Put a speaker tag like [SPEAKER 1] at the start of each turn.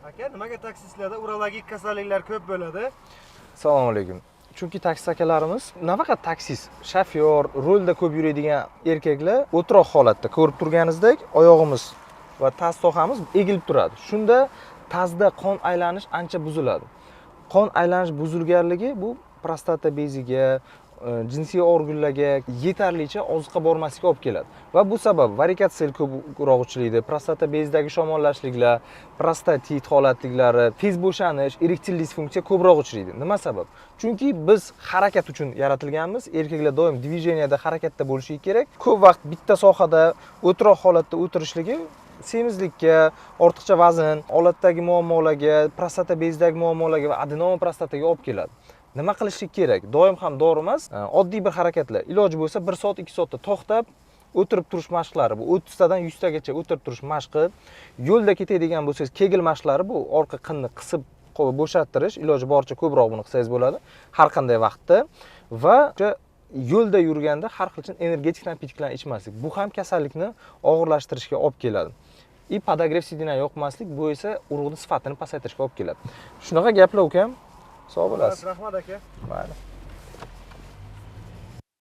[SPEAKER 1] Aka, nimaga taksistlarda urologik kasalliklar ko'p bo'ladi?
[SPEAKER 2] Assalomu alaykum. Chunki taksi akalarimiz nafaqat taksist, shofyor, rulda ko'p yuradigan erkaklar o'tiroq holatda ko'rib turganingizdek oyog'imiz va taz sohamiz egilib turadi. Shunda tazda qon aylanish ancha buziladi. Qon aylanish buzilganligi bu prostata beziga, jinsiy organlarga yetarlicha oziqa bormasligiga olib keladi. Va bu sabab varikatsiya ko'proq uchraydi, prostata bezidagi shamollashliklar, prostatit holatliklari, tez bo'shanish, erektil disfunksiya ko'proq uchraydi. Nima sabab? Chunki biz harakat uchun yaratilganmiz. Erkaklar doim dvijeniyada, harakatda bo'lishi kerak. Ko'p vaqt bitta sohada o'tiroq holatda o'tirishligi semizlikka, ortiqcha vazn, olatdagi muammolarga, prostata bezidagi muammolarga va adenoma prostataga olib keladi. Nima qilishlik kerak? Doim ham dori emas, oddiy bir harakatlar. Iloji bo'lsa 1 soat, 2 soatda to'xtab, o'tirib turish mashqlari, bu 30 tadan 100 tagacha o'tirib turish mashqi. Yo'lda ketadigan bo'lsangiz, kegel mashqlari, bu orqa qinni qisib bo'shattirish, iloji boricha ko'proq buni qilsangiz bo'ladi har qanday vaqtda va yo'lda yurganda har xil energetik napitklarni ichmaslik. Bu ham kasallikni og'irlashtirishga olib keladi. Podogrev sidina yoqmaslik, bu esa urug'ning sifatini pasaytirishga olib keladi. Shunaqa gaplar ukam. Sog' bo'lasiz.
[SPEAKER 1] Rahmat aka.
[SPEAKER 2] Mayli.